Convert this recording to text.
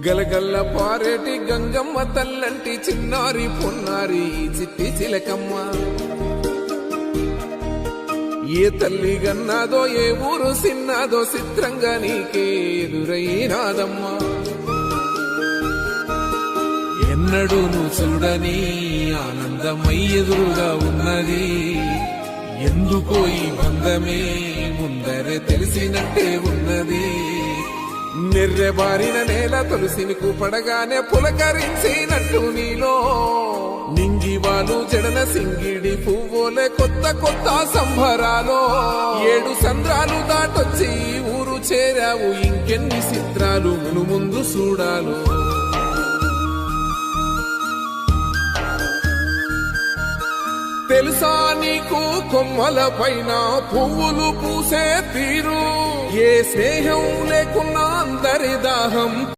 గలగల్ల పారేటి గంగమ్మ తల్లంటి చిన్నారి పొన్నారి చిట్టి చిలకమ్మ. ఏ తల్లి గన్నాదో ఏ ఊరు సిన్నాదో చిత్రంగా నీకే ఎదురైనాదమ్మా. ఎన్నడూ నువ్వు చూడని ఆనందమై ఎదురుగా ఉన్నది. ఎందుకో ఈ బంధమే ముందరే తెలిసినట్టే ఉన్నది. నిర్రెబారిన నేల తులసిని కూపడగానే పులకరించినట్టు నీలో నింగివాలు జడన సింగిడి పువ్వులే కొత్త కొత్త సంభరాలో. 7 సంద్రాలు దాటొచ్చి ఊరు చేరావు, ఇంకెన్ని చిత్రాలు మును ముందు చూడాలు. తెలుసా నీకు కొమ్మల పైన పువ్వులు పూసే తీరు, ఏ స్నేహం లేకున్నా అందరి దాహం